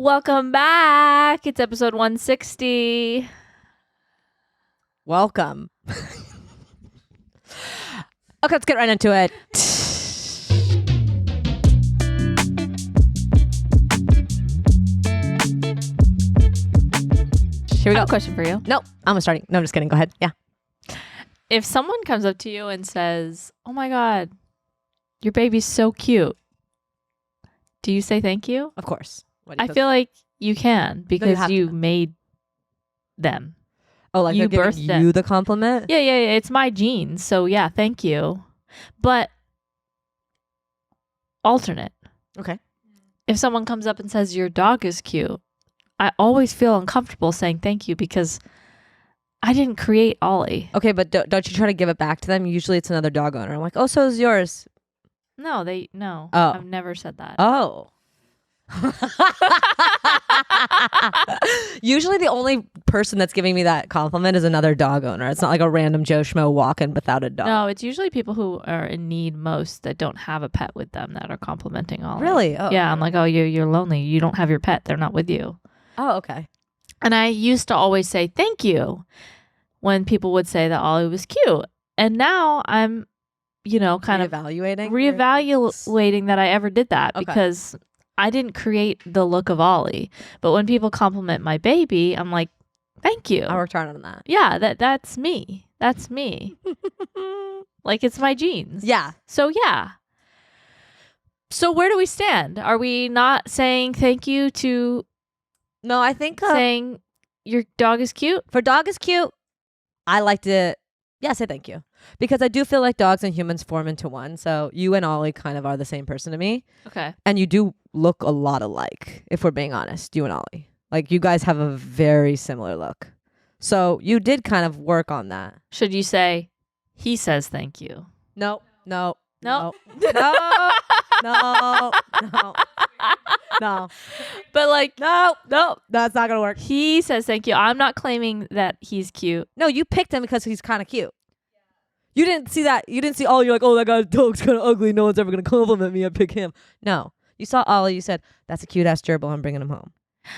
Welcome back. It's episode 160. Welcome. Okay, let's get right into it. Here we I go. have a question for you. No, I'm starting. No, I'm just kidding. Go ahead. Yeah. If someone comes up to you and says, "Oh my God, your baby's so cute," do you say thank you? Of course. I feel like you can because have you to. made them. like you they're birthed giving them. you the compliment. Yeah. It's my genes. So yeah, thank you. But alternate. Okay. If someone comes up and says your dog is cute, I always feel uncomfortable saying thank you because I didn't create Ollie. Okay, but don't you try to give it back to them? Usually it's another dog owner. I'm like, oh, so is yours. No. Oh. I've never said that. Oh. Usually the only person that's giving me that compliment is another dog owner. It's not like a random Joe Schmo walking without a dog. No, it's usually people who are in need most that don't have a pet with them that are complimenting Ollie. Really? Oh. Yeah, I'm like, oh, you're lonely. You don't have your pet. They're not with you. Oh, okay. And I used to always say thank you when people would say that Ollie was cute. And now I'm, kind of reevaluating that I ever did that because I didn't create the look of Ollie. But when people compliment my baby, I'm like, thank you. I worked hard on that. Yeah, that's me. That's me. Like it's my genes. Yeah. So yeah. So where do we stand? Are we not saying thank you to No, I think saying your dog is cute? for dog is cute, I like to, say thank you. Because I do feel like dogs and humans form into one. So you and Ollie kind of are the same person to me. Okay. And you do look a lot alike, if we're being honest, you and Ollie. Like you guys have a very similar look. So you did kind of work on that. Should you say, he says thank you? No. No. No. But like, No, that's not gonna work. he says thank you. I'm not claiming that he's cute. No, you picked him because he's kind of cute. You didn't see that. You didn't see, oh, you're like, oh, that guy's dog's kind of ugly. No one's ever gonna compliment me. I pick him. No, you saw Ollie. You said, that's a cute ass gerbil. I'm bringing him home.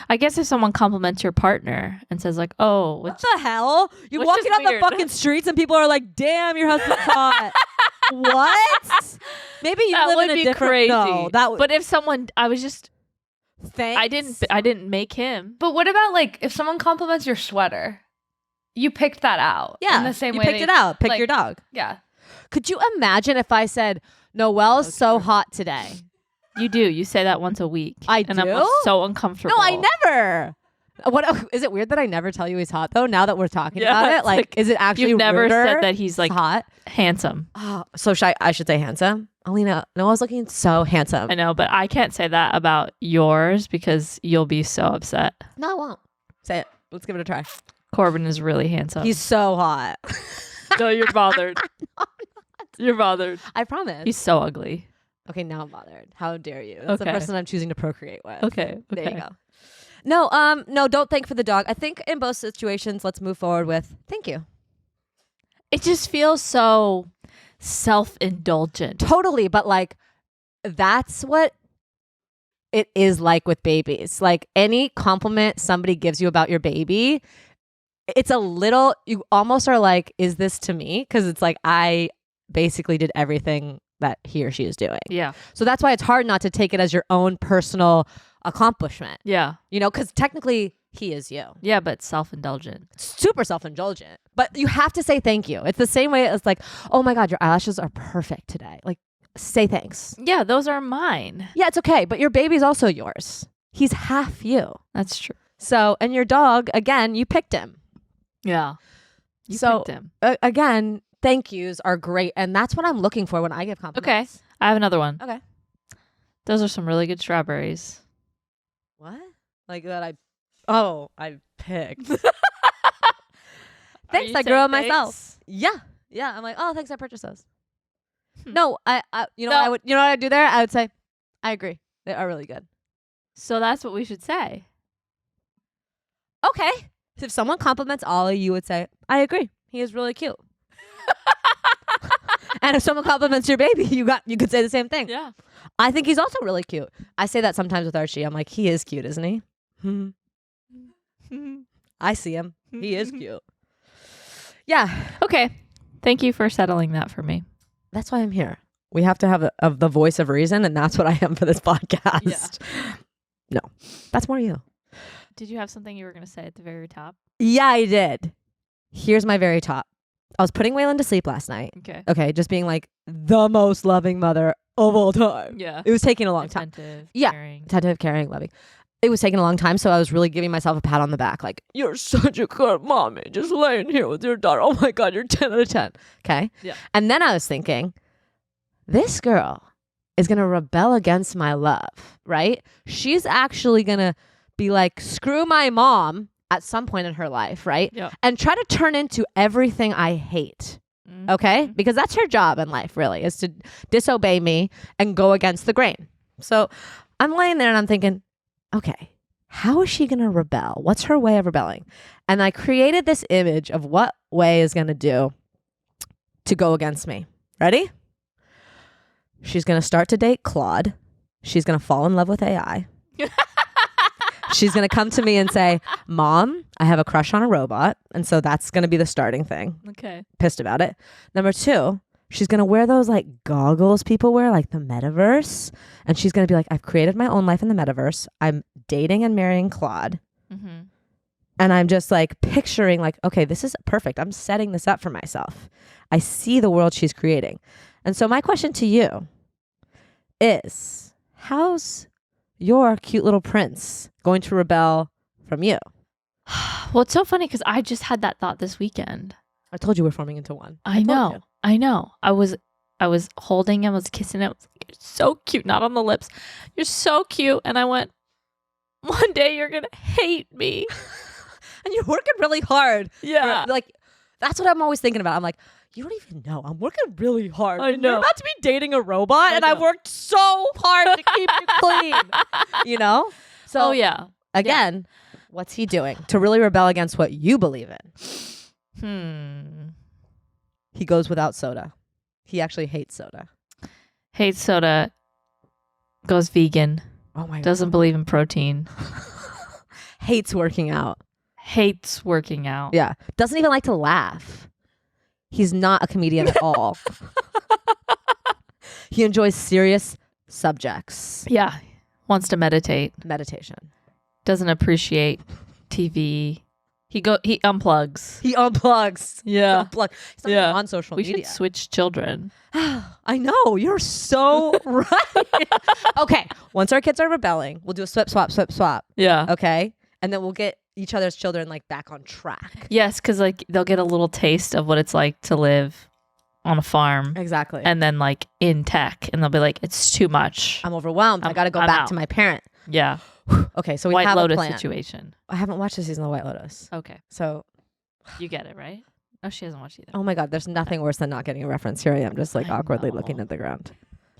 I guess if someone compliments your partner and says like, oh, What the hell? You're which walking is on the weird. fucking streets and people are like, damn, your husband's hot. What? Maybe you that live would in a be different. crazy. No, that would. But if someone, I was just, Thanks. I didn't make him. But what about like if someone compliments your sweater? You picked that out. Yeah, In the same you way picked it out. Pick like, your dog. Yeah. Could you imagine if I said, Noelle's so hot today? You do. You say that once a week. I and do? I'm so uncomfortable. No, I never. What is it weird that I never tell you he's hot though? Now that we're talking Yeah, about it, it's like, like, is it actually You've never ruder? said that he's like hot? handsome. Oh, so I should say handsome. Alina, Noelle's looking so handsome. I know, but I can't say that about yours because you'll be so upset. No, I won't. Say it. Let's give it a try. Corbin is really handsome. He's so hot. no, you're bothered. You're bothered. I promise. He's so ugly. Okay, now I'm bothered. How dare you? That's the Okay. person I'm choosing to procreate with. Okay. There you go. No, don't thank for the dog. I think in both situations, let's move forward with thank you. It just feels so self-indulgent. Totally, but like that's what it is like with babies. Like any compliment somebody gives you about your baby, it's a little, you almost are like, is this to me? Because it's like I basically did everything that he or she is doing. Yeah. So that's why it's hard not to take it as your own personal accomplishment. Yeah. Because technically he is you. Yeah, but self-indulgent. Super self-indulgent. But you have to say thank you. It's the same way as like, oh my God, your eyelashes are perfect today. Like, say thanks. Yeah, those are mine. Yeah, it's okay. But your baby's also yours. He's half you. That's true. So, and your dog, again, you picked him. Yeah. You So, picked him. Again, thank yous are great. And that's what I'm looking for when I give compliments. I have another one. Okay. Those are some really good strawberries. What? Like that I picked. Are Thanks, you I grew saying them myself. thanks? Yeah. I'm like, oh, thanks, I purchased those. Hmm. No, you know what I do there? I would say, I agree. They are really good. So that's what we should say. Okay. If someone compliments Ollie, you would say, I agree. He is really cute. And if someone compliments your baby, you could say the same thing. Yeah. I think he's also really cute. I say that sometimes with Archie. I'm like, he is cute, isn't he? I see him. He is cute. Yeah. Okay. Thank you for settling that for me. That's why I'm here. We have to have the voice of reason, and that's what I am for this podcast. Yeah. No, that's more you. Did you have something you were going to say at the very top? Yeah, I did. Here's my very top. I was putting Waylon to sleep last night. Okay, just being like the most loving mother of all time. Yeah. It was taking a long time. Attentive, caring, loving. It was taking a long time, so I was really giving myself a pat on the back. Like, you're such a good mommy, just laying here with your daughter. Oh my God, you're 10 out of 10. Okay? Yeah. And then I was thinking, this girl is going to rebel against my love, right? She's actually going to be like, screw my mom at some point in her life, right? Yeah. And try to turn into everything I hate. Okay? Because that's her job in life, really, is to disobey me and go against the grain. So I'm laying there and I'm thinking, okay, how is she going to rebel? What's her way of rebelling? And I created this image of what Way is going to do to go against me. Ready? She's going to start to date Claude. She's going to fall in love with AI. She's going to come to me and say, Mom, I have a crush on a robot. And so that's going to be the starting thing. Okay. Pissed about it. Number 2, she's going to wear those like goggles people wear, like the metaverse. And she's going to be like, I've created my own life in the metaverse. I'm dating and marrying Claude. Mm-hmm. And I'm just like picturing like, okay, this is perfect. I'm setting this up for myself. I see the world she's creating. And so my question to you is, how's your cute little prince going to rebel from you? Well, it's so funny because I just had that thought this weekend. I told you we're forming into one. I know. I was holding him, I was kissing him. I was like, you're so cute. Not on the lips. You're so cute. And I went, one day you're going to hate me. And you're working really hard. Yeah. Like, that's what I'm always thinking about. I'm like, you don't even know. I'm working really hard. I know. You're about to be dating a robot, and I've worked so hard to keep you clean. You know? So, again, what's he doing to really rebel against what you believe in? He goes without soda. He actually hates soda. Hates soda. Goes vegan. Oh my God. Doesn't believe in protein. Hates working out. Hates working out. Yeah. Doesn't even like to laugh. He's not a comedian at all. He enjoys serious subjects. Yeah. Wants to meditate. Meditation. Doesn't appreciate TV. He unplugs. He unplugs. Yeah. He's not on social media. We should switch children. I know. You're so right. Okay. Once our kids are rebelling, we'll do a swip, swap. Yeah. Okay. And then we'll get each other's children like back on track. Yes, because like they'll get a little taste of what it's like to live on a farm. Exactly. And then like in tech, and they'll be like, it's too much. I'm overwhelmed. I got to go back to my parent. Yeah. Okay, so we White have Lotus a plan. situation. I haven't watched the season of White Lotus. Okay. So you get it, right? No, she hasn't watched either. Oh my God, there's nothing worse than not getting a reference. Here I am just like awkwardly looking at the ground.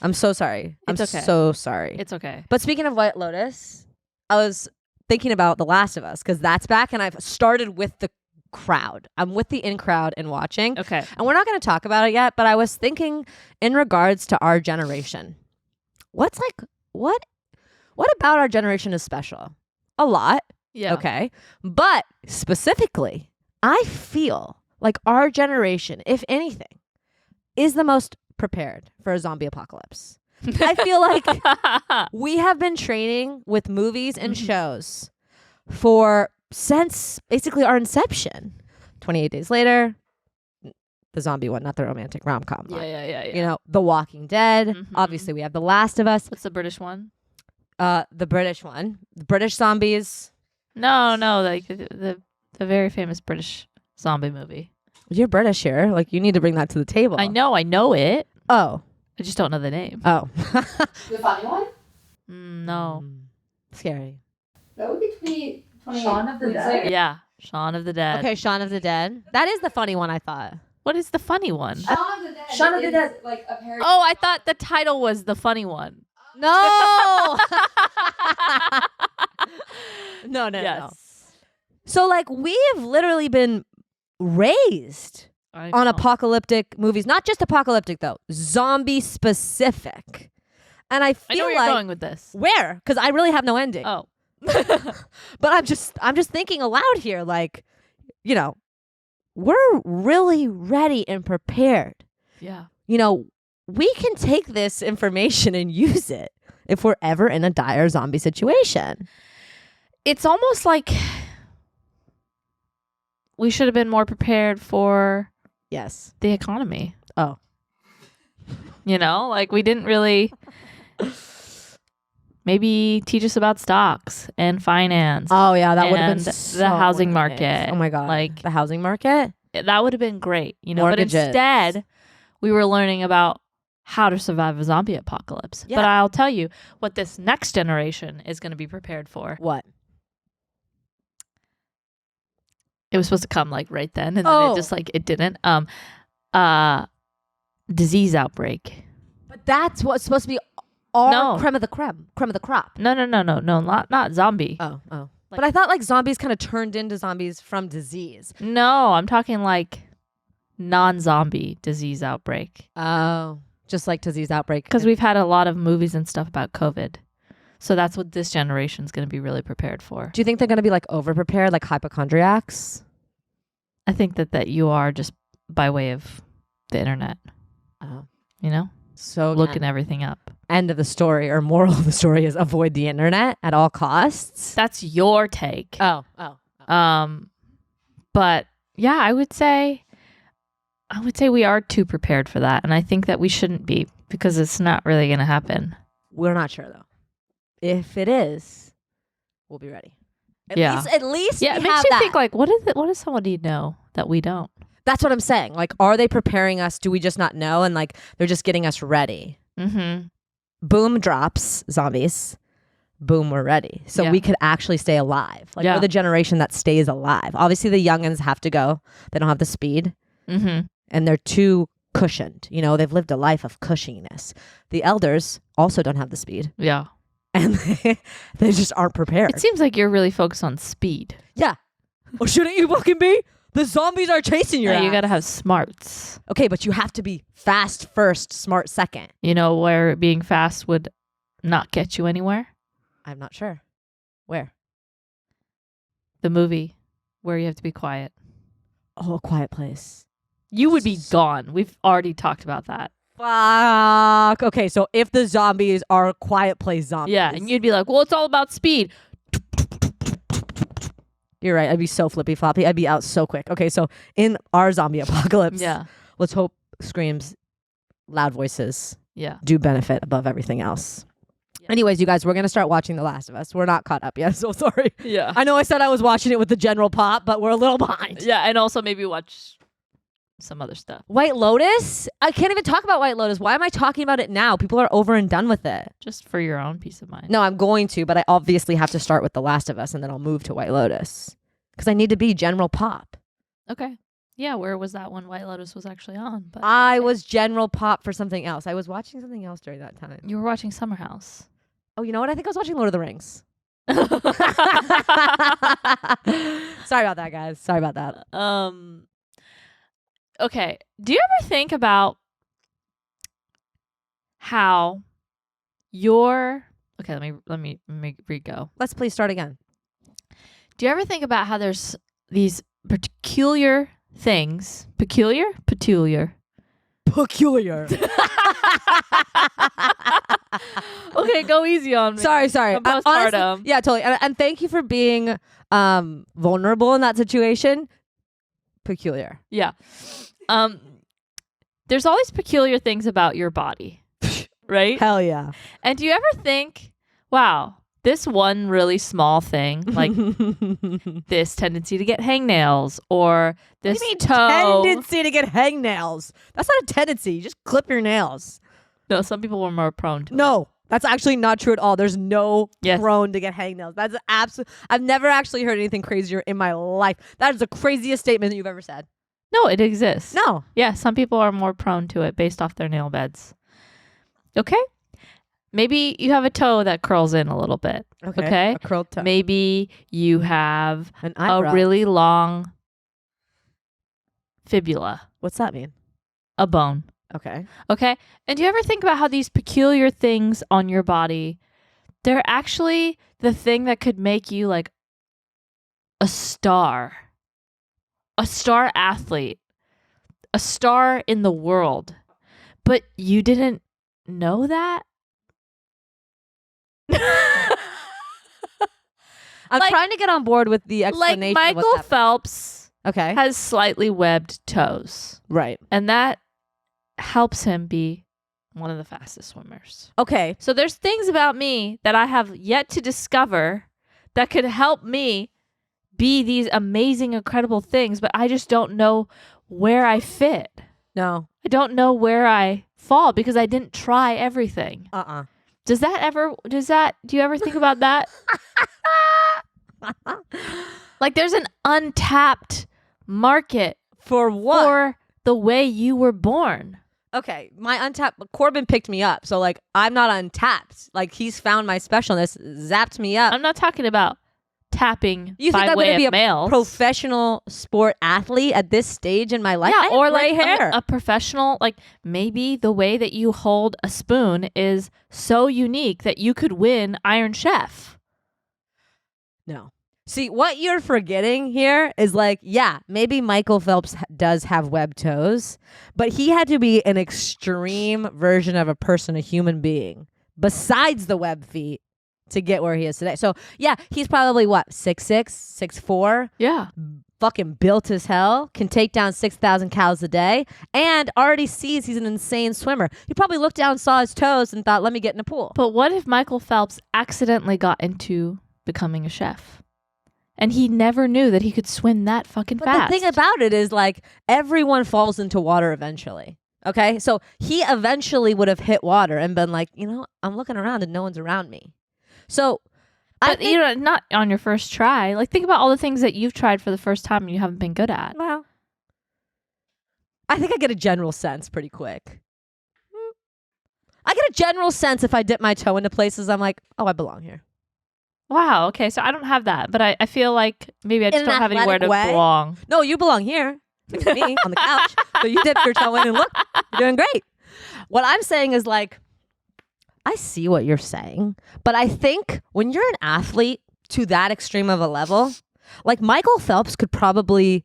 I'm so sorry. It's okay. So sorry. It's okay. But speaking of White Lotus, I was thinking about The Last of Us because that's back, and I've started with the crowd. I'm with the in crowd and watching. Okay. And we're not going to talk about it yet, but I was thinking in regards to our generation. What about our generation is special? A lot. Yeah. Okay. But specifically, I feel like our generation, if anything, is the most prepared for a zombie apocalypse. I feel like we have been training with movies and shows since basically our inception. 28 Days Later, the zombie one, not the romantic rom-com one. Yeah. You know, The Walking Dead. Mm-hmm. Obviously, we have The Last of Us. What's the British one? The British one. The British zombies. No, like the very famous British zombie movie. You're British here. Like, you need to bring that to the table. I know it. Oh. I just don't know the name. Oh. The funny one? No. Scary. That would be Shaun of the Dead. Yeah. Shaun of the Dead. Okay, Shaun of the Dead. That is the funny one, I thought. What is the funny one? Shaun of the Dead. Like a parody. Oh, I thought the title was the funny one. No. No. Yes. So, like, we have literally been raised on apocalyptic movies. Not just apocalyptic, though. Zombie specific. And I feel I know where like... you're going with this. Where? Because I really have no ending. Oh. But I'm just thinking aloud here, like, you know, we're really ready and prepared. Yeah. You know, we can take this information and use it if we're ever in a dire zombie situation. It's almost like we should have been more prepared for the economy. Oh. You know, like we didn't really maybe teach us about stocks and finance. Oh yeah, that would have been the housing market. Oh my God. Like the housing market? That would have been great, you know. Mortgages. But instead, we were learning about how to survive a zombie apocalypse. Yeah. But I'll tell you what this next generation is going to be prepared for. What? It was supposed to come like right then, and then it just like it didn't. Disease outbreak. But that's what's supposed to be our creme of the crop. No, not zombie. Oh. But I thought like zombies kind of turned into zombies from disease. No, I'm talking like non-zombie disease outbreak. Oh, just like disease outbreak. Because we've had a lot of movies and stuff about COVID. So that's what this generation is going to be really prepared for. Do you think they're going to be like over-prepared, like hypochondriacs? I think that you are just by way of the internet. Oh. You know? So looking everything up. End of the story or moral of the story is avoid the internet at all costs. That's your take. Oh. But yeah, I would say we are too prepared for that. And I think that we shouldn't be because it's not really going to happen. We're not sure though. If it is, we'll be ready. At least yeah, it makes you think like, what does somebody know that we don't? That's what I'm saying. Like, are they preparing us? Do we just not know? And like, they're just getting us ready. Mm-hmm. Boom drops zombies. Boom, we're ready. So we could actually stay alive. Like we're the generation that stays alive. Obviously, the youngins have to go. They don't have the speed. Mm-hmm. And they're too cushioned. You know, they've lived a life of cushiness. The elders also don't have the speed. Yeah. And they just aren't prepared. It seems like you're really focused on speed. Yeah. Well, shouldn't you fucking be? The zombies are chasing your ass. You gotta have smarts. Okay, but you have to be fast first, smart second. You know where being fast would not get you anywhere? I'm not sure. Where? The movie where you have to be quiet. Oh, A Quiet Place. You would be gone. We've already talked about that. Fuck. Okay, so if the zombies are A Quiet Place zombies. Yeah, and you'd be like, well, it's all about speed. You're right. I'd be so flippy floppy. I'd be out so quick. Okay, so in our zombie apocalypse, let's hope screams, loud voices do benefit above everything else. Yeah. Anyways, you guys, we're going to start watching The Last of Us. We're not caught up yet, so sorry. Yeah. I know I said I was watching it with the general pop, but we're a little behind. Yeah, and also maybe watch some other stuff. White Lotus? I can't even talk about White Lotus. Why am I talking about it now? People are over and done with it. Just for your own peace of mind. No, I'm going to, but I obviously have to start with The Last of Us and then I'll move to White Lotus. Because I need to be general pop. Okay. Yeah, where was that when White Lotus was actually on? But I was general pop for something else. I was watching something else during that time. You were watching Summer House. Oh, you know what? I think I was watching Lord of the Rings. Sorry about that, guys. Sorry about that. Okay. Do you ever think about how let me re-go. Let's please start again. Do you ever think about how there's these peculiar things? Peculiar? Okay, go easy on me. Sorry. Postpartum. Yeah, totally. And thank you for being vulnerable in that situation. Peculiar. Yeah. There's all these peculiar things about your body, right? Hell yeah. And do you ever think, wow, this one really small thing, like this tendency to get hangnails or this toe. Tendency to get hangnails. That's not a tendency. You just clip your nails. No, some people were more prone to it. No, that's actually not true at all. There's no prone to get hangnails. That's absolute. I've never actually heard anything crazier in my life. That is the craziest statement that you've ever said. No, it exists. No. Yeah, some people are more prone to it based off their nail beds. Okay? Maybe you have a toe that curls in a little bit. Okay? A curled toe. Maybe you have an eyebrow. A really long fibula. What's that mean? A bone. Okay. Okay? And do you ever think about how these peculiar things on your body, they're actually the thing that could make you like a star athlete, a star in the world, but you didn't know that? I'm trying to get on board with the explanation. Like Michael Phelps okay. has slightly webbed toes. Right. And that helps him be one of the fastest swimmers. Okay. So there's things about me that I have yet to discover that could help me be these amazing, incredible things, but I just don't know where I fit. No. I don't know where I fall because I didn't try everything. Do you ever think about that? Like there's an untapped market for what? For the way you were born. Okay, my untapped Corbin picked me up, so like I'm not untapped. Like he's found my specialness, zapped me up. I'm not talking about tapping. You think I'm going to be a males. Professional sport athlete at this stage in my life? Yeah, or like hair. A professional. Like maybe the way that you hold a spoon is so unique that you could win Iron Chef. No. See, what you're forgetting here is like, yeah, maybe Michael Phelps does have webbed toes, but he had to be an extreme version of a person, a human being, besides the web feet to get where he is today. So, yeah, he's probably what, 6'6", 6'4"? Yeah. Fucking built as hell, can take down 6,000 cows a day, and already sees he's an insane swimmer. He probably looked down, saw his toes, and thought, let me get in a pool. But what if Michael Phelps accidentally got into becoming a chef? And he never knew that he could swim that fucking fast. The thing about it is, like, everyone falls into water eventually. Okay? So he eventually would have hit water and been like, you know, I'm looking around and no one's around me. So, but you know, not on your first try. Like, think about all the things that you've tried for the first time and you haven't been good at. Well, I think I get a general sense pretty quick. I get a general sense if I dip my toe into places, I'm like, oh, I belong here. Wow. Okay. So I don't have that, but I feel like maybe I just don't have anywhere to belong. No, you belong here next to me on the couch. So you dip your toe in and look, you're doing great. What I'm saying is like, I see what you're saying, but I think when you're an athlete to that extreme of a level, like Michael Phelps could probably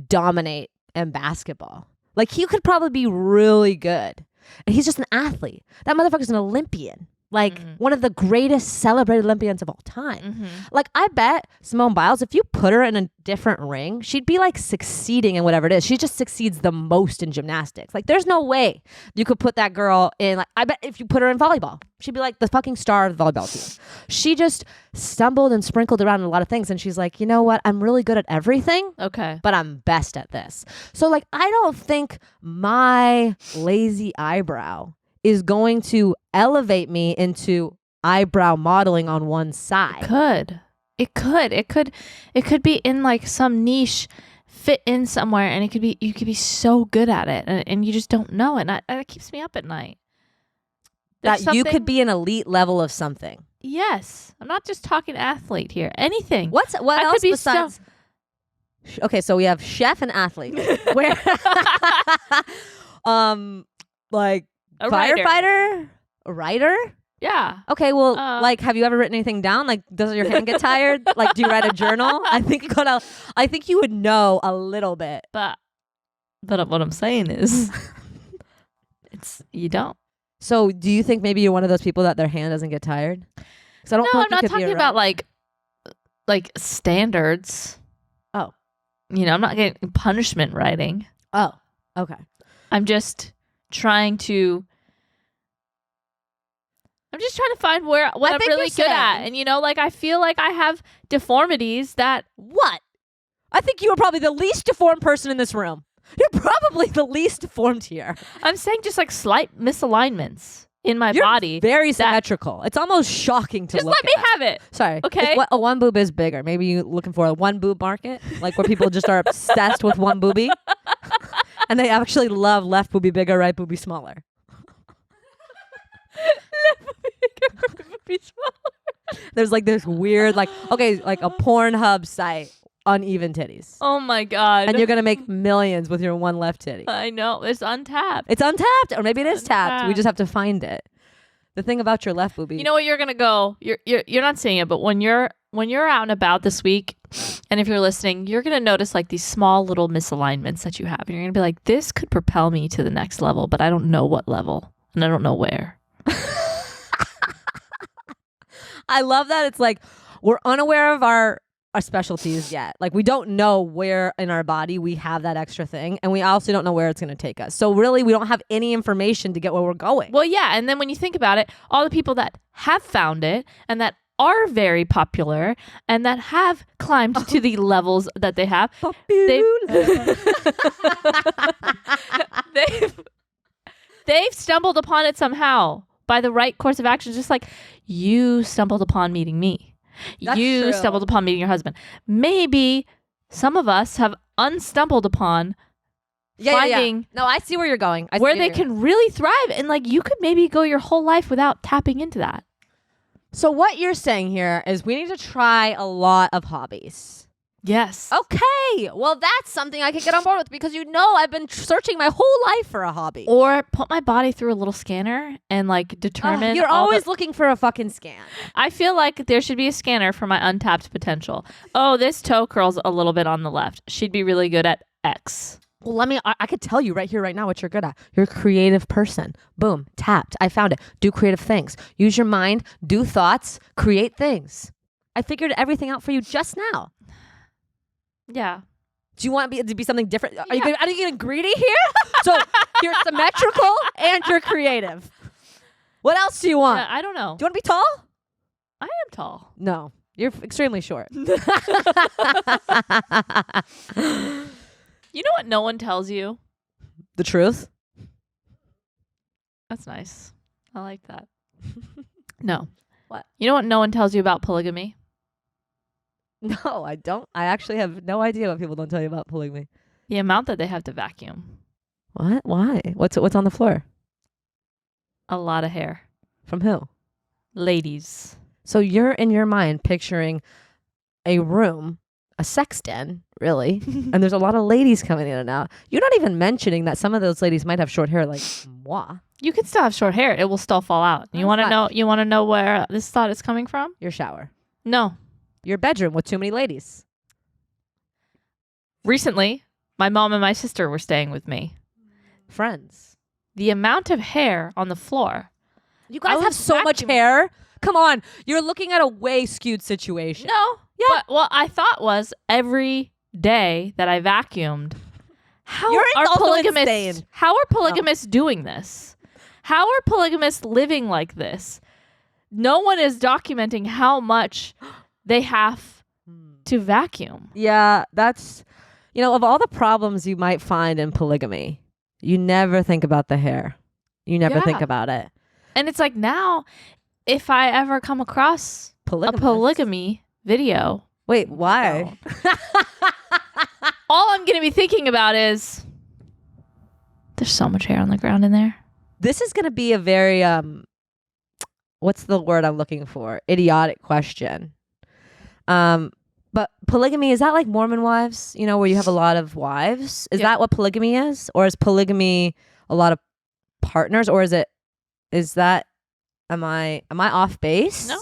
dominate in basketball. Like he could probably be really good. And he's just an athlete. That motherfucker's an Olympian. Like one of the greatest celebrated Olympians of all time. Like I bet Simone Biles, if you put her in a different ring, she'd be like succeeding in whatever it is. She just succeeds the most in gymnastics. Like there's no way you could put that girl in, like, I bet if you put her in volleyball, she'd be like the fucking star of the volleyball team. She just stumbled and sprinkled around in a lot of things. And she's like, you know what? I'm really good at everything. Okay. But I'm best at this. So like, I don't think my lazy eyebrow is going to elevate me into eyebrow modeling on one side. It could be in like some niche, fit in somewhere, and you could be so good at it, and you just don't know it. And that keeps me up at night. That you could be an elite level of something. Yes, I'm not just talking athlete here. Anything. What else besides? Okay, so we have chef and athlete. Where? Like. Firefighter? A writer? Yeah. Okay, well, like, have you ever written anything down? Like, does your hand get tired? Like, do you write a journal? I think you would know a little bit. But what I'm saying is, you don't. So, do you think maybe you're one of those people that their hand doesn't get tired? Because I'm not talking about like standards. Oh. You know, I'm not getting punishment writing. Oh. Okay. I'm just trying to find what I'm really good at. And, you know, like, I feel like I have deformities that... What? I think you are probably the least deformed person in this room. You're probably the least deformed here. I'm saying just, like, slight misalignments in my body. Very symmetrical. It's almost shocking to look at. Just let me have it. Sorry. Okay. A one boob is bigger. Maybe you're looking for a one boob market, like where people just are obsessed with one boobie. And they actually love left boobie bigger, right boobie smaller. Left boobie bigger, right boobie smaller. There's like this weird, like, okay, like a Pornhub site, uneven titties. Oh my God. And you're going to make millions with your one left titty. I know. It's untapped. It's untapped. Or maybe it is tapped. We just have to find it. The thing about your left boobie. You know what? You're gonna go. You're not seeing it, but when you're out and about this week, and if you're listening, you're gonna notice like these small little misalignments that you have, and you're gonna be like, "This could propel me to the next level, but I don't know what level, and I don't know where." I love that. It's like we're unaware of our specialties yet. Like we don't know where in our body we have that extra thing, and we also don't know where it's going to take us. So really, we don't have any information to get where we're going. Well, yeah, and then when you think about it, all the people that have found it and that are very popular and that have climbed to the levels that they have, they've stumbled upon it somehow by the right course of action, just like you stumbled upon meeting me. That's you true. stumbled upon meeting your husband. Maybe some of us have unstumbled upon finding No, I see where you're going. where they can really thrive. And like you could maybe go your whole life without tapping into that. So what you're saying here is we need to try a lot of hobbies. Yes. Okay. Well, that's something I can get on board with because I've been searching my whole life for a hobby. Or put my body through a little scanner and like determine. You're always looking for a fucking scan. I feel like there should be a scanner for my untapped potential. Oh, this toe curls a little bit on the left. She'd be really good at X. Well, I could tell you right here, right now, what you're good at. You're a creative person. Boom. Tapped. I found it. Do creative things. Use your mind. Do thoughts. Create things. I figured everything out for you just now. Yeah. Do you want it to be something different? Are you getting greedy here? So you're symmetrical and you're creative. What else do you want? Yeah, I don't know. Do you want to be tall? I am tall. No. You're extremely short. You know what no one tells you? The truth? That's nice. I like that. No. What? You know what no one tells you about polygamy? No, I don't. I actually have no idea what people don't tell you about polygamy. The amount that they have to vacuum. What? Why? What's on the floor? A lot of hair. From who? Ladies. So you're in your mind picturing a room, a sex den, really, and there's a lot of ladies coming in and out. You're not even mentioning that some of those ladies might have short hair like moi. You can still have short hair. It will still fall out. You want to know? You want to know where this thought is coming from? Your shower. No. Your bedroom with too many ladies. Recently, my mom and my sister were staying with me. Friends. The amount of hair on the floor. You guys have so much hair. Come on. You're looking at a way skewed situation. No. Yeah. But what I thought was every day that I vacuumed, how are polygamists doing this? How are polygamists living like this? No one is documenting how much they have to vacuum. Yeah, that's, of all the problems you might find in polygamy, you never think about the hair. You never think about it. And it's like now, if I ever come across a polygamy video. Wait, why? All I'm going to be thinking about is there's so much hair on the ground in there. This is going to be a very, what's the word I'm looking for? Idiotic question. But polygamy, is that like Mormon wives, where you have a lot of wives? Is that what polygamy is? Or is polygamy a lot of partners? Or am I off base? No,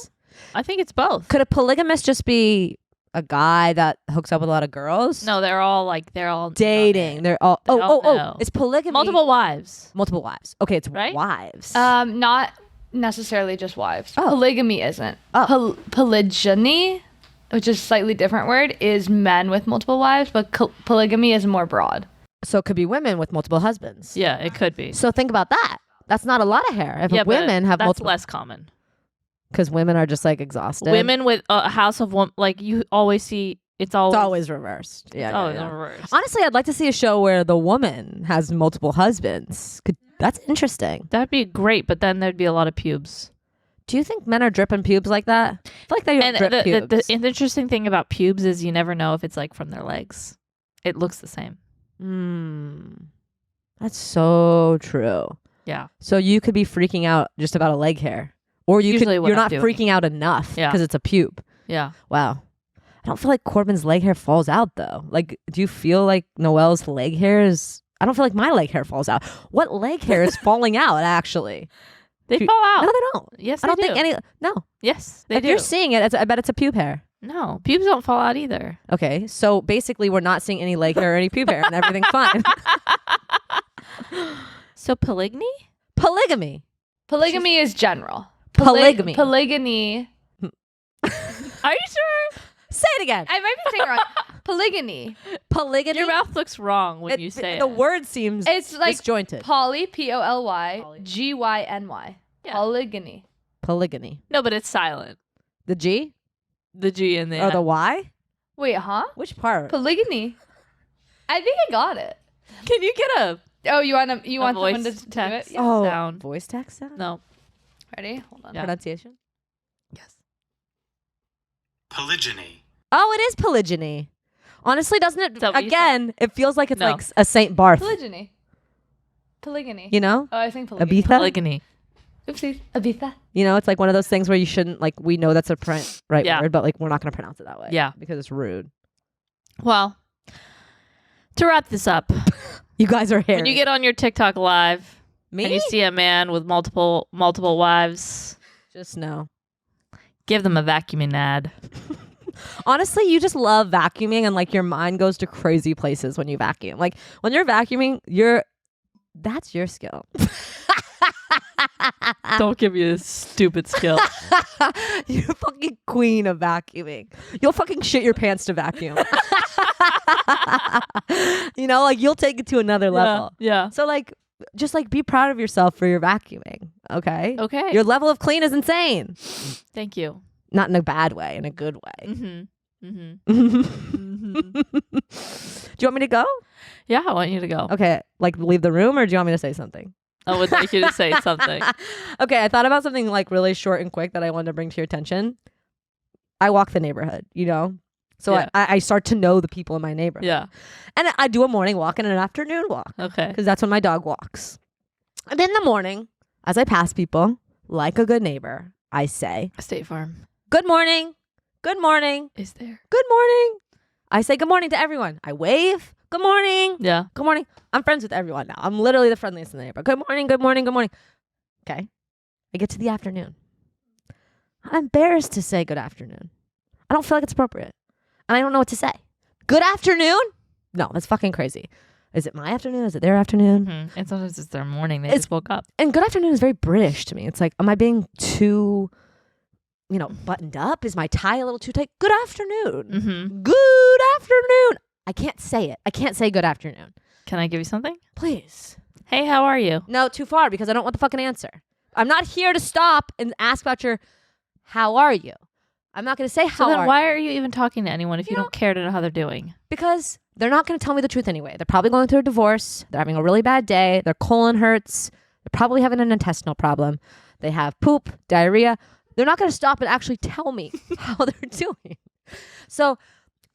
I think it's both. Could a polygamist just be a guy that hooks up with a lot of girls? No, they're all dating. They're all, it's polygamy. Multiple wives. Okay, it's right? wives. Not necessarily just wives. Oh. Polygamy isn't. Polygyny, which is a slightly different word, is men with multiple wives, but polygamy is more broad. So it could be women with multiple husbands. Yeah, it could be. So think about that. That's not a lot of hair. If women have that's multiple, less common. Because women are just like exhausted. Women with a house of one, like you always see, it's always reversed. Reversed. Honestly, I'd like to see a show where the woman has multiple husbands. That's interesting. That'd be great, but then there'd be a lot of pubes. Do you think men are dripping pubes like that? I feel like they don't drip pubes. The interesting thing about pubes is you never know if it's like from their legs. It looks the same. That's so true. Yeah. So you could be freaking out just about a leg hair. Or you're not freaking out enough because it's a pube. Yeah. Wow. I don't feel like Corbin's leg hair falls out though. Like, do you feel like Noelle's leg hair is... I don't feel like my leg hair falls out. What leg hair is falling out actually? They fall out. No, they don't. Yes, I don't they think do. any. No. Yes, they If do. you're seeing it, I bet it's a pube hair. No, pubes don't fall out either. Okay, so basically we're not seeing any leg hair or any pube hair and everything's fine. So polygamy? Polygamy. Polygamy is general. Polygamy. Polygamy. Are you sure? Say it again. I might be saying it wrong. Polygamy. Polygamy. Your mouth looks wrong when you say the it. word seems It's like disjointed. Poly, Polygyny. Yeah. Polygamy. Polygamy. No, but it's silent. The G The G in the or the Y? Wait, huh? Which part? Polygamy. I think I got it. Can you get a Oh, you want someone voice to do it? text? Yeah. Oh, sound? voice text sound? No. Ready? Hold on. Yeah. Pronunciation? Yes. Polygyny. Oh, it is polygyny. Honestly, doesn't it? Is that what you Again, it feels like it's No. like a Saint Barth. Polygyny. Polygamy. You know? Oh, I think polygamy. Abitha? Polygamy. Oopsie. Abitha. You know, it's like one of those things where you shouldn't, like, we know that's a right Yeah. word, but like we're not going to pronounce it that way. Yeah. Because it's rude. Well, to wrap this up, You guys are hairy. when you get on your TikTok live Me? and you see a man with multiple wives, Just no. give them a vacuuming ad. Honestly, you just love vacuuming and like your mind goes to crazy places when you vacuum. Like when you're vacuuming, that's your skill. Don't give me a stupid skill. You're a fucking queen of vacuuming. You'll fucking shit your pants to vacuum. You know, like you'll take it to another level. Yeah. So like just like be proud of yourself for your vacuuming. Okay? Okay. Your level of clean is insane. Thank you. Not in a bad way, in a good way. Mm-hmm. Mm-hmm. Do you want me to go? Yeah, I want you to go. Okay, like leave the room or do you want me to say something? I would like you to say something. Okay, I thought about something like really short and quick that I wanted to bring to your attention. I walk the neighborhood, you know? So Yeah. I start to know the people in my neighborhood. Yeah. And I do a morning walk and an afternoon walk Okay. because that's when my dog walks. And in the morning, as I pass people, like a good neighbor, I say, State Farm good morning, good morning, is there. good morning. I say good morning to everyone. I wave, good morning, Yeah. good morning. I'm friends with everyone now. I'm literally the friendliest in the neighborhood. Good morning, good morning, good morning. Okay. I get to the afternoon. I'm embarrassed to say good afternoon. I don't feel like it's appropriate. And I don't know what to say. Good afternoon? No, that's fucking crazy. Is it my afternoon? Is it their afternoon? Mm-hmm. And sometimes it's their morning. They It's- just woke up. And good afternoon is very British to me. It's like, am I being too, buttoned up? Is my tie a little too tight? Good afternoon. Mm-hmm. Good afternoon. I can't say it. I can't say good afternoon. Can I give you something? Please. Hey, how are you? No, too far because I don't want the fucking answer. I'm not here to stop and ask about your, how are you? I'm not going to say So how then are why you. are you even talking to anyone if you don't care to know how they're doing? Because they're not going to tell me the truth anyway. They're probably going through a divorce. They're having a really bad day. Their colon hurts. They're probably having an intestinal problem. They have poop, diarrhea. They're not going to stop and actually tell me how they're doing. So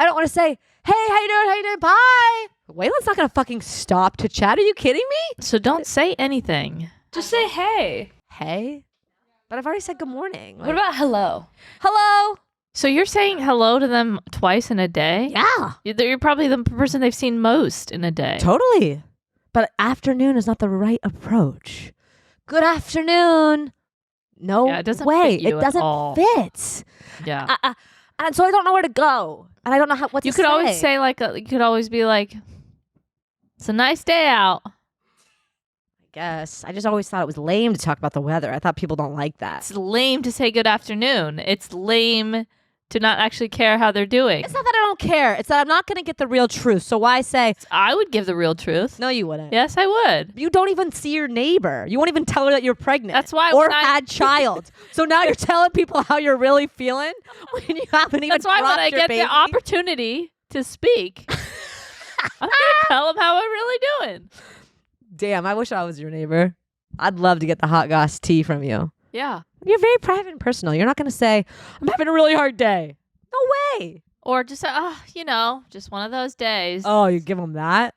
I don't want to say, hey, how you doing? How you doing? Bye. Waylon's not going to fucking stop to chat. Are you kidding me? So don't say anything. Just say hey. Hey. But I've already said good morning. What about hello? hello? So you're saying hello to them twice in a day? Yeah. You're probably the person they've seen most in a day. Totally. But afternoon is not the right approach. Good afternoon. No Yeah, it doesn't way. fit you It at doesn't all. fit. Yeah. And so I don't know where to go. And I don't know what You to could say. always say you could always be like, it's a nice day out. I guess. I just always thought it was lame to talk about the weather. I thought people don't like that. It's lame to say good afternoon. It's lame to not actually care how they're doing. It's not that I don't care. It's that I'm not going to get the real truth. So why say, I would give the real truth. no, you wouldn't. Yes, I would. You don't even see your neighbor. You won't even tell her that you're pregnant. That's why Or when I- had child. So now you're telling people how you're really feeling when you haven't even That's why when dropped I your get baby. the opportunity to speak, I'm going to tell them how I'm really doing. Damn, I wish I was your neighbor. I'd love to get the hot goss tea from you. Yeah. You're very private and personal. You're not going to say, I'm having a really hard day. No way. Or just, just one of those days. Oh, you give them that?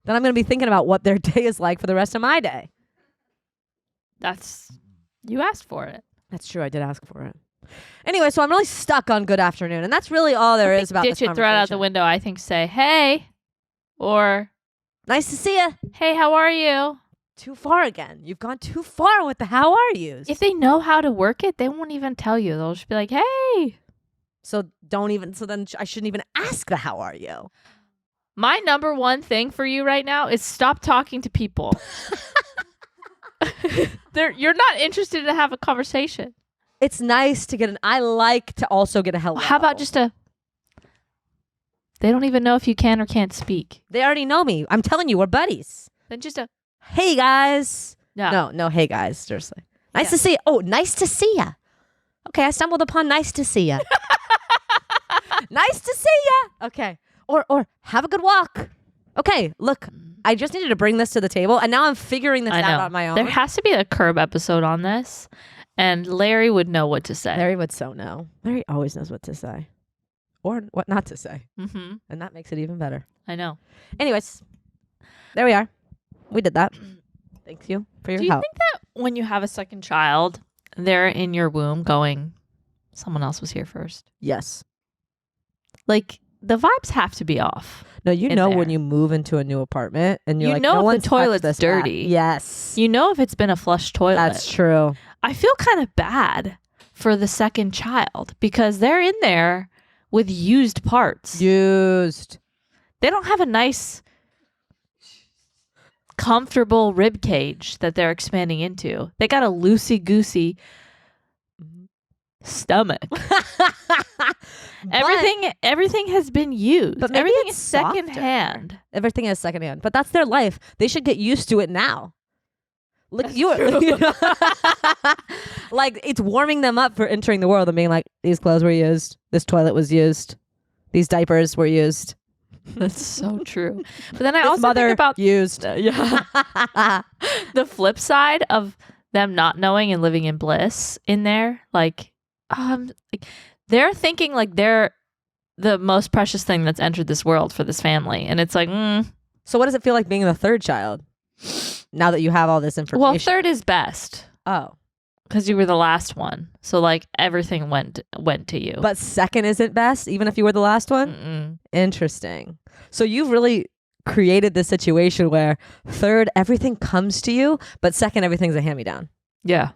Then I'm going to be thinking about what their day is like for the rest of my day. You asked for it. That's true. I did ask for it. Anyway, so I'm really stuck on good afternoon. And that's really all there is about this Ditch it, throw it out the conversation. window. I think say, hey, or Nice to see you. hey, how are you? too far again. You've gone too far with the how are yous. If they know how to work it, they won't even tell you. They'll just be like, hey. So then I shouldn't even ask the how are you. My number one thing for you right now is stop talking to people. You're not interested to have a conversation. It's nice to I like to also get a hello. How about just they don't even know if you can or can't speak. They already know me. I'm telling you, we're buddies. Then just hey guys. Yeah. No, hey guys, seriously. Nice to see you. Oh, nice to see ya. Okay, I stumbled upon nice to see ya. Nice to see ya. Okay. Or have a good walk. Okay, look, I just needed to bring this to the table, and now I'm figuring this out on my own. There has to be a Curb episode on this, and Larry would know what to say. Larry would so know. Larry always knows what to say. Or what not to say. Mm-hmm. And that makes it even better. I know. Anyways, there we are. We did that. Thank you for your help. Do you think that when you have a second child, they're in your womb going, someone else was here first? Yes. Like, the vibes have to be off. No, you know when you move into a new apartment and you're like, know no if one's the toilet's dirty. Yes. You know if it's been a flush toilet. That's true. I feel kind of bad for the second child because they're in there with used parts. Used. They don't have a nice, comfortable rib cage that they're expanding into. They got a loosey-goosey stomach. Everything has been used. But maybe everything it's is secondhand. Everything is secondhand. But that's their life. They should get used to it now. Look, like it's warming them up for entering the world and being like, these clothes were used, this toilet was used, these diapers were used. That's so true. But then I also think about used. The flip side of them not knowing and living in bliss in there, like they're thinking like they're the most precious thing that's entered this world for this family, and it's like, So what does it feel like being the third child? Now that you have all this information. Well, third is best. Oh. Because you were the last one. So like everything went to you. But second isn't best, even if you were the last one? Mm-mm. Interesting. So you've really created this situation where third, everything comes to you, but second, everything's a hand-me-down. Yeah.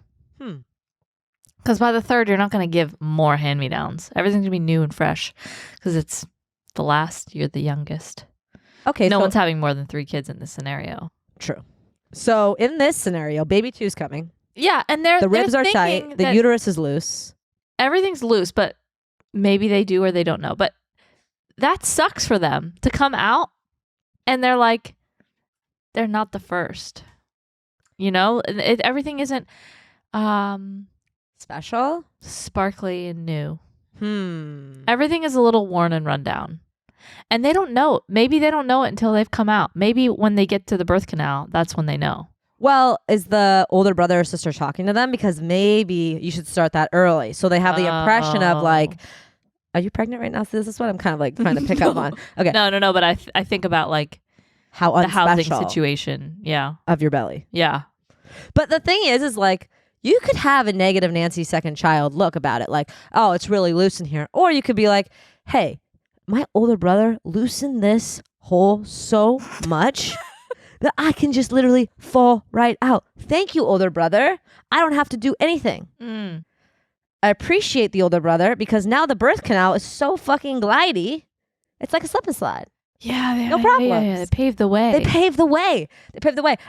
Because by the third, you're not going to give more hand-me-downs. Everything's going to be new and fresh. Because it's the last, you're the youngest. Okay. No one's having more than 3 kids in this scenario. True. So in this scenario, baby 2's coming. Yeah, and the ribs are tight. The uterus is loose. Everything's loose, but maybe they do or they don't know. But that sucks for them to come out and they're like, they're not the first. You know, everything isn't special, sparkly, and new. Everything is a little worn and run down. And they don't know. Maybe they don't know it until they've come out. Maybe when they get to the birth canal, that's when they know. Well, is the older brother or sister talking to them? Because maybe you should start that early. So they have the impression of like, are you pregnant right now? So this is what I'm kind of like trying to pick up on. Okay. No. But I think about like how the housing situation. Yeah. Of your belly. Yeah. But the thing is like, you could have a negative Nancy second child look about it. Like, oh, it's really loose in here. Or you could be like, hey, my older brother loosened this hole so much that I can just literally fall right out. Thank you, older brother. I don't have to do anything. I appreciate the older brother because now the birth canal is so fucking glidey. It's like a slip and slide. Yeah, no problem. Yeah, they paved the way. They paved the way.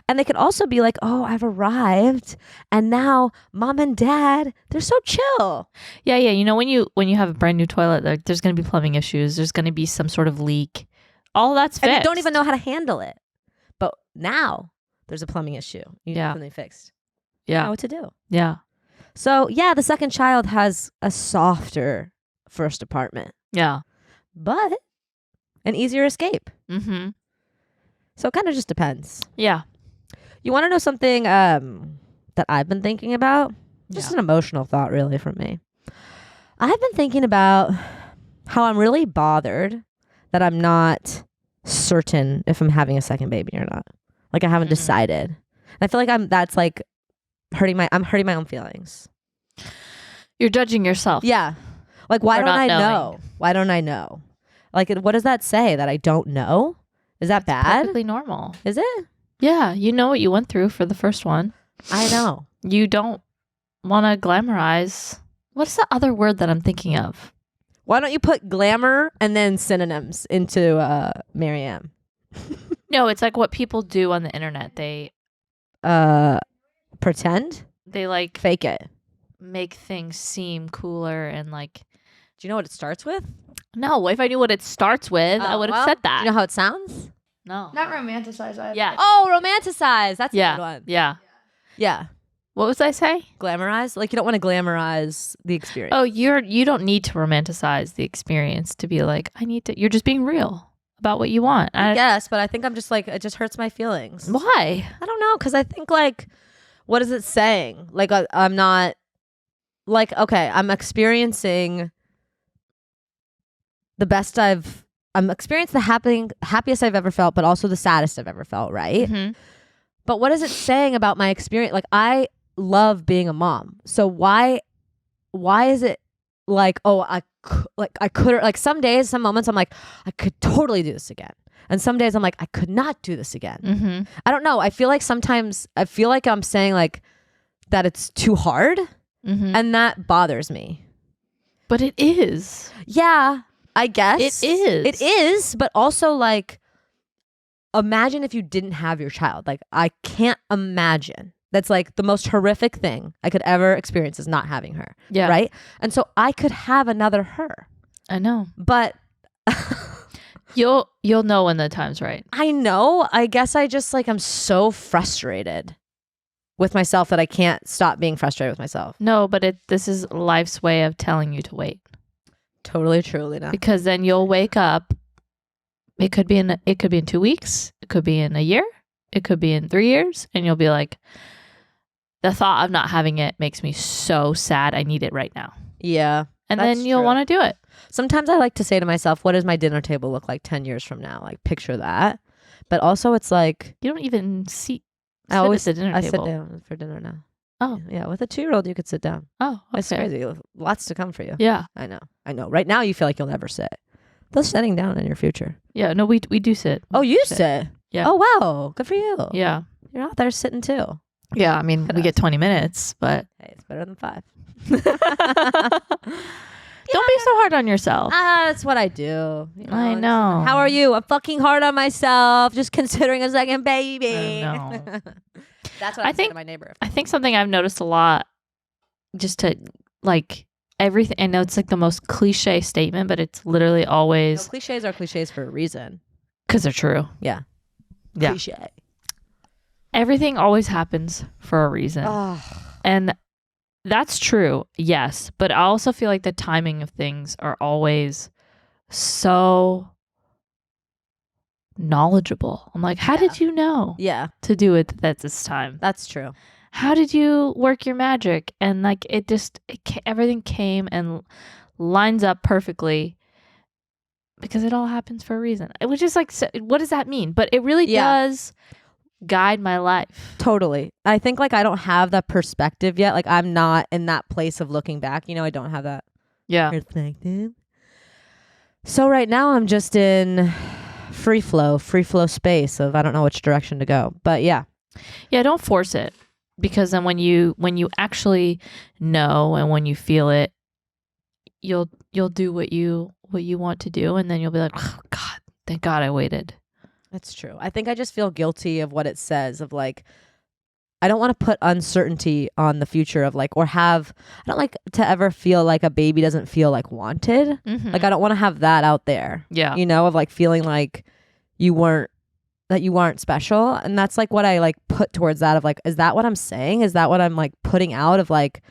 And they could also be like, oh, I've arrived. And now mom and dad, they're so chill. Yeah. You know, when you have a brand new toilet, like, there's going to be plumbing issues. There's going to be some sort of leak. All that's fixed. And they don't even know how to handle it. But now there's a plumbing issue. You need something fixed. Yeah. You know what to do. Yeah. So, yeah, the second child has a softer first apartment. Yeah. But an easier escape. Mm-hmm. So it kind of just depends. Yeah. You want to know something that I've been thinking about? Just an emotional thought, really, from me. I've been thinking about how I'm really bothered that I'm not certain if I'm having a second baby or not. Like I haven't decided. And I feel like that's like hurting my own feelings. You're judging yourself. Yeah. Like why For don't not I knowing. know? Why don't I know? Like what does that say? That I don't know? Is that bad? Perfectly normal. Is it? Yeah, you know what you went through for the first one. I know. You don't want to glamorize. What's the other word that I'm thinking of? Why don't you put glamour and then synonyms into Marianne? No, it's like what people do on the internet. They pretend? They like fake it. Make things seem cooler and like. Do you know what it starts with? No, if I knew what it starts with, I would have said that. Do you know how it sounds? No. Not romanticize either. Yeah. Oh, romanticize. That's a good one. Yeah. Yeah. What was I say? Glamorize? Like you don't want to glamorize the experience. Oh, you don't need to romanticize the experience to be like, you're just being real about what you want. I guess, but I think I'm just like, it just hurts my feelings. Why? I don't know. Cause I think like, what is it saying? Like I'm not like, okay, I'm experiencing I'm experiencing the happiest I've ever felt, but also the saddest I've ever felt, right? Mm-hmm. But what is it saying about my experience? Like I love being a mom. So why is it like, oh, I could, like some days, some moments I'm like, I could totally do this again. And some days I'm like, I could not do this again. Mm-hmm. I don't know. I feel like sometimes I'm saying like that it's too hard, and that bothers me. But it is. Yeah. I guess it is. It is, but also like, imagine if you didn't have your child. Like, I can't imagine. That's like the most horrific thing I could ever experience is not having her. Yeah. Right. And so I could have another her. I know, but you'll know when the time's right. I know. I guess I just like I'm so frustrated with myself that I can't stop being frustrated with myself. No, but this is life's way of telling you to wait. Totally true, Lena. Because then you'll wake up. It could be in 2 weeks. It could be in a year. It could be in 3 years. And you'll be like, the thought of not having it makes me so sad. I need it right now. Yeah. And then you'll want to do it. Sometimes I like to say to myself, what does my dinner table look like 10 years from now? Like picture that. But also it's like. You don't even sit I always at the dinner table. I sit down for dinner now. Oh. Yeah, with a 2-year-old, you could sit down. Oh, okay. It's crazy. Lots to come for you. Yeah. I know. Right now, you feel like you'll never sit. They're sitting down in your future. Yeah, no, we do sit. Oh, you sit? Yeah. Oh, wow. Good for you. Yeah. You're out there sitting too. Yeah, I mean, we get 20 minutes, but. Hey, it's better than 5. Don't be so hard on yourself. That's what I do. I know. How are you? I'm fucking hard on myself, just considering a second baby. I know. That's what I think to my neighbor. I think something I've noticed a lot, just to like everything. I know it's like the most cliche statement, but it's literally always. No, cliches are cliches for a reason. Because they're true. Yeah. Yeah. Cliche. Everything always happens for a reason. Oh. And that's true, yes. But I also feel like the timing of things are always so knowledgeable. I'm like, how did you know to do it at this time? That's true. How did you work your magic? And like everything came and lines up perfectly because it all happens for a reason. It was just like, what does that mean? But it really does guide my life. Totally. I think like I don't have that perspective yet. Like I'm not in that place of looking back. I don't have that perspective. So right now I'm just in free flow space of I don't know which direction to go. But yeah, don't force it, because then when you actually know and when you feel it, you'll do what you want to do, and then you'll be like, oh God, thank God I waited. That's true. I think I just feel guilty of what it says of like I don't want to put uncertainty on the future of like I don't like to ever feel like a baby doesn't feel like wanted. Mm-hmm. Like I don't want to have that out there. Yeah. Of like feeling like you aren't special. And that's like what I like put towards that of like, is that what I'm saying? Is that what I'm like putting out of like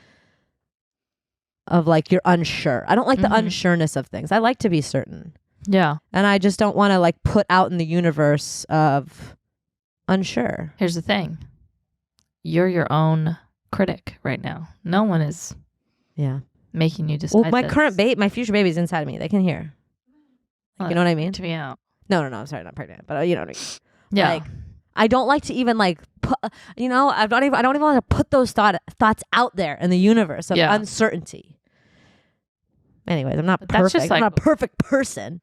you're unsure? I don't like the unsureness of things. I like to be certain. Yeah. And I just don't want to like put out in the universe of unsure. Here's the thing. You're your own critic right now. No one is making you decide. Well, my future baby's inside of me. They can hear. Like, you know what I mean? To me out. No, I'm sorry, not pregnant, but you know what I mean. Yeah. Like, I don't like to even like put, I don't even want to put those thoughts out there in the universe of uncertainty. Anyways, I'm not perfect. I'm not a perfect person.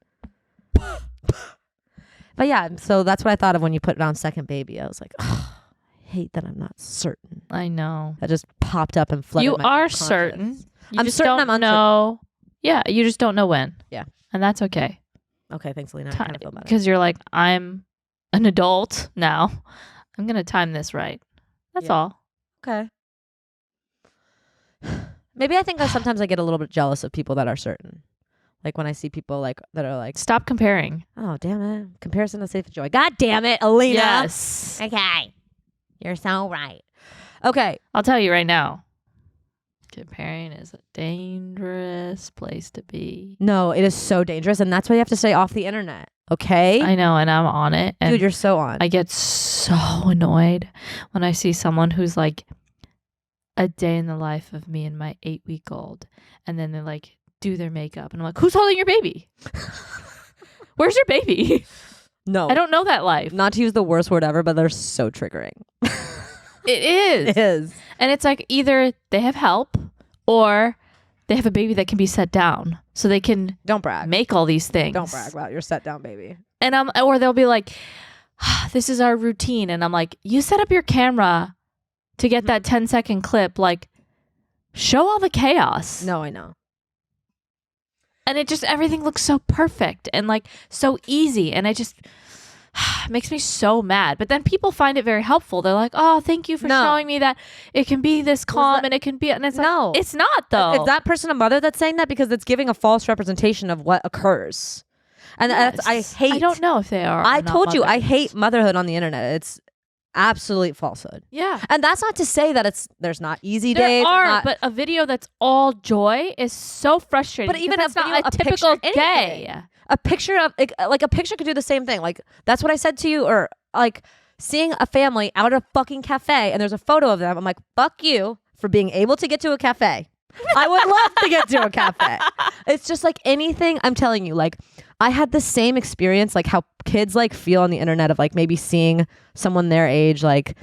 But yeah, so that's what I thought of when you put down second baby. I was like, oh, I hate that I'm not certain. I know. That just popped up and flooded You my are conscious. certain. You I'm just certain don't I'm uncertain. know. Yeah, you just don't know when. Yeah. And that's okay. Okay, thanks, Lena. I kind of feel better. Because you're like, I'm an adult now. I'm going to time this right. That's all. Okay. Maybe I think sometimes I get a little bit jealous of people that are certain. Like when I see people like that are like, stop comparing. Oh, damn it. Comparison is safe for joy. God damn it, Alina. Yes. Okay. You're so right. Okay. I'll tell you right now. Comparing is a dangerous place to be. No, it is so dangerous. And that's why you have to stay off the internet. Okay? I know. And I'm on it. And dude, you're so on. I get so annoyed when I see someone who's like a day in the life of me and my 8-week-old. And then they're like, do their makeup. And I'm like, who's holding your baby? Where's your baby? No. I don't know that life. Not to use the worst word ever, but they're so triggering. It is. It is. And it's like either they have help or they have a baby that can be set down so they can don't brag. Make all these things. Don't brag about your set down baby. And or they'll be like, this is our routine. And I'm like, you set up your camera to get that 10-second clip. Like, show all the chaos. No, I know. And it just, everything looks so perfect and like so easy. And it just makes me so mad. But then people find it very helpful. They're like, oh, thank you for showing me that it can be this calm and it can be, and it's like, it's not though. Is that person a mother that's saying that? Because it's giving a false representation of what occurs. And that's, I don't know if they are. I told you, I hate motherhood on the internet. It's absolute falsehood. Yeah. And that's not to say that there's not easy there days. But a video that's all joy is so frustrating. But even that's not a typical day. A picture of like a picture could do the same thing. Like that's what I said to you, or like seeing a family out at a fucking cafe and there's a photo of them. I'm like, fuck you for being able to get to a cafe. I would love to get to a cafe. It's just like anything. I'm telling you, like I had the same experience, like how kids like feel on the internet of like maybe seeing someone their age like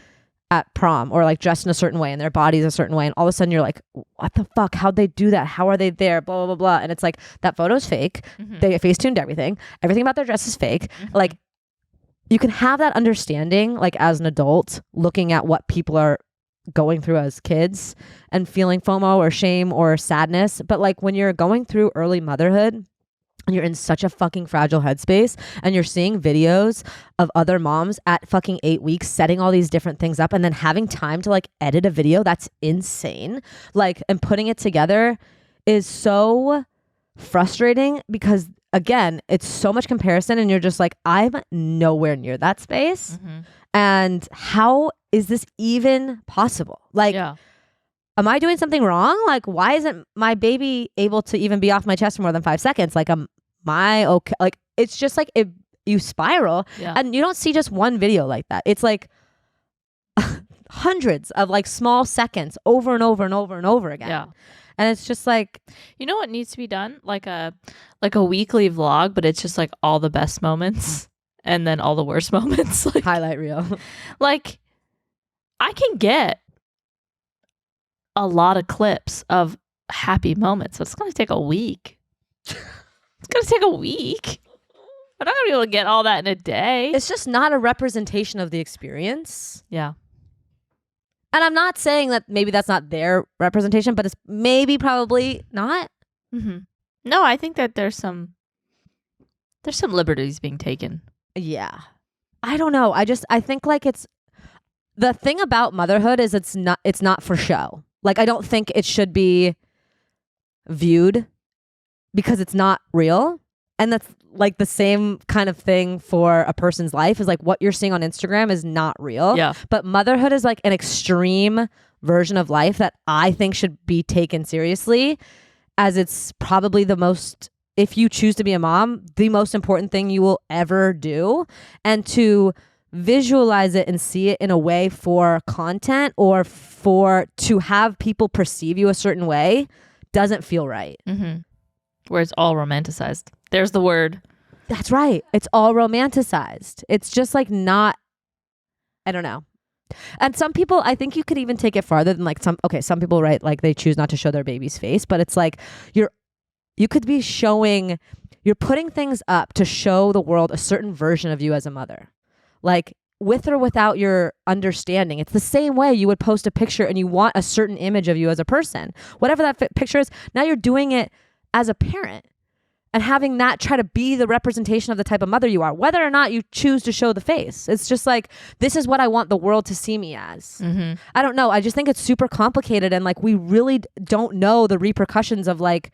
at prom or like dressed in a certain way and their body's a certain way, and all of a sudden you're like, what the fuck? How'd they do that? How are they there? Blah blah blah blah. And it's like that photo's fake. They face tuned everything. Everything about their dress is fake. Like you can have that understanding like as an adult looking at what people are going through as kids and feeling FOMO or shame or sadness. But like when you're going through early motherhood and you're in such a fucking fragile headspace and you're seeing videos of other moms at fucking 8 weeks setting all these different things up and then having time to like edit a video, that's insane. Like, and putting it together is so frustrating because again, it's so much comparison and you're just like, I'm nowhere near that space. And how is this even possible? Like, am I doing something wrong? Like, why isn't my baby able to even be off my chest for more than 5 seconds? Like, am I okay? Like, it's just like you spiral and you don't see just one video like that. It's like hundreds of like small seconds over and over and over and over again. Yeah. And it's just like, you know what needs to be done? Like a weekly vlog, but it's just like all the best moments and then all the worst moments. Like highlight reel. Like I can get a lot of clips of happy moments. So it's going to take a week. It's going to take a week. I'm not going to be able to get all that in a day. It's just not a representation of the experience. Yeah. And I'm not saying that maybe that's not their representation, but it's maybe probably not. No, I think that there's some liberties being taken. Yeah. I don't know. I think like it's the thing about motherhood is it's not for show. Like I don't think it should be viewed because it's not real. And that's like the same kind of thing for a person's life is like what you're seeing on Instagram is not real. Yeah. But motherhood is like an extreme version of life that I think should be taken seriously, as it's probably the most, if you choose to be a mom, the most important thing you will ever do. And to visualize it and see it in a way for content or to have people perceive you a certain way doesn't feel right. Where it's all romanticized. There's the word. That's right. It's all romanticized. It's just like not, I don't know. And some people, I think you could even take it farther than like some people, right? Like they choose not to show their baby's face, but it's like you could be showing You're putting things up to show the world a certain version of you as a mother. Like, with or without your understanding. It's the same way you would post a picture and you want a certain image of you as a person. Whatever that picture is, now you're doing it as a parent and having that try to be the representation of the type of mother you are, whether or not you choose to show the face. It's just like, this is what I want the world to see me as. Mm-hmm. I don't know. I just think it's super complicated, and like we really don't know the repercussions of like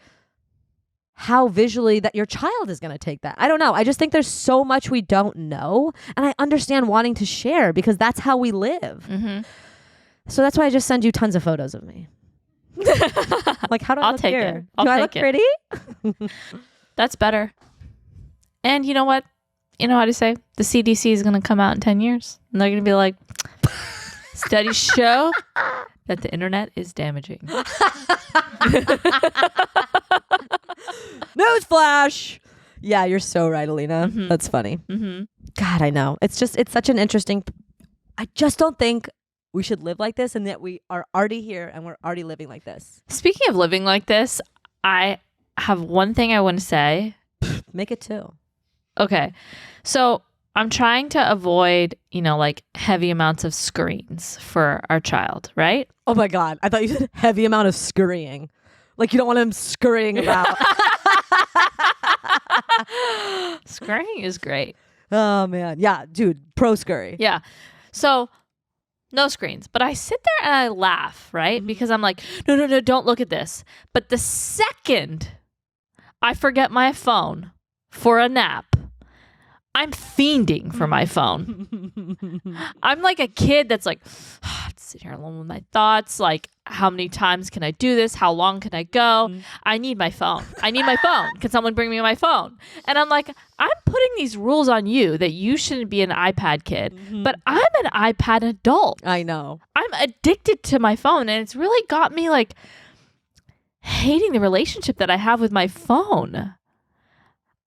how visually that your child is going to take that. I don't know. I just think there's so much we don't know, and I understand wanting to share because that's how we live. Mm-hmm. So that's why I just send you tons of photos of me. Like, how do I look take here? it. Do I look pretty? That's better. And you know what? You know how to say? The CDC is going to come out in 10 years. And they're going to be like, studies show that the internet is damaging. Newsflash. Yeah, you're so right, Alina. Mm-hmm. That's funny. Mm-hmm. God, I know. It's such an interesting... I just don't think we should live like this, and that we are already here and we're already living like this. Speaking of living like this, I have one thing I want to say. Make it two. Okay. So I'm trying to avoid, like heavy amounts of screens for our child, right? Oh my God. I thought you said heavy amount of scurrying. Like you don't want him scurrying about. Scurrying is great. Oh man. Yeah, dude. Pro scurry. Yeah. So no screens. But I sit there and I laugh, right? Mm-hmm. Because I'm like, no, don't look at this. But the second I forget my phone for a nap, I'm fiending for my phone. I'm like a kid that's like, I have to sit here alone with my thoughts. Like, how many times can I do this? How long can I go? I need my phone. Can someone bring me my phone? And I'm like, I'm putting these rules on you that you shouldn't be an iPad kid, but I'm an iPad adult. I know. I'm addicted to my phone, and it's really got me like hating the relationship that I have with my phone.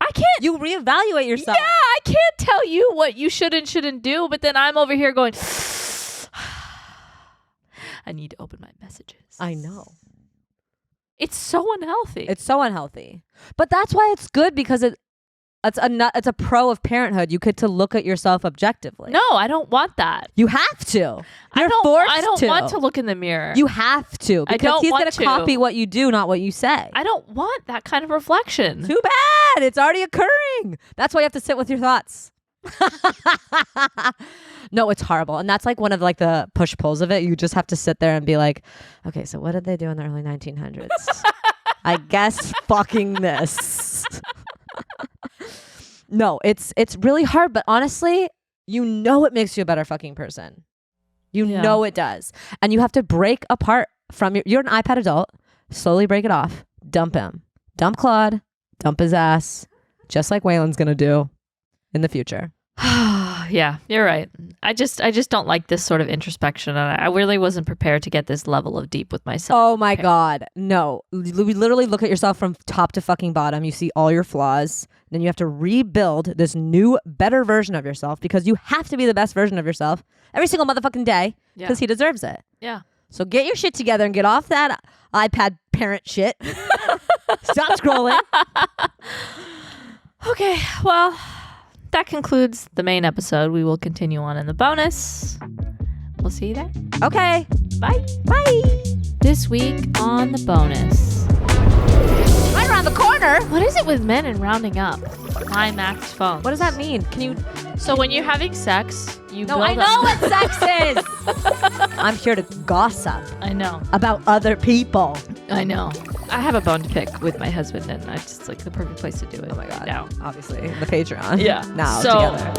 I can't. You reevaluate yourself. Yeah, I can't tell you what you should and shouldn't do, but then I'm over here going, I need to open my messages. I know. It's so unhealthy. It's so unhealthy. But that's why it's good, because it's a pro of parenthood. You get to look at yourself objectively. No, I don't want that. You have to. You're I don't forced want to look in the mirror. You have to, because he's going to copy what you do, not what you say. I don't want that kind of reflection. Too bad. It's already occurring. That's why you have to sit with your thoughts. No, it's horrible. And that's like one of like the push-pulls of it. You just have to sit there and be like, okay, so what did they do in the early 1900s? I guess fucking this. No, it's really hard, but honestly, it makes you a better fucking person. You know it does. And you have to break apart from you're an iPad adult, slowly break it off, dump him. Dump Claude, dump his ass, just like Waylon's going to do in the future. Yeah, you're right. I just don't like this sort of introspection, and I really wasn't prepared to get this level of deep with myself. Oh my God. No. We literally look at yourself from top to fucking bottom. You see all your flaws. Then you have to rebuild this new, better version of yourself, because you have to be the best version of yourself every single motherfucking day, because he deserves it. Yeah. So get your shit together and get off that iPad parent shit. Stop scrolling. Okay, well, that concludes the main episode. We will continue on in the bonus. We'll see you there. Okay. Bye. Bye. This week on the bonus. Right around the corner. What is it with men and rounding up? Climax phone. What does that mean? Can you... So when you're having sex, you No, build I know what sex is. I'm here to gossip. I know. About other people. I know. I have a bone to pick with my husband, and it's like the perfect place to do it. Oh my God. Now. Obviously. The Patreon. Yeah. Now so, together.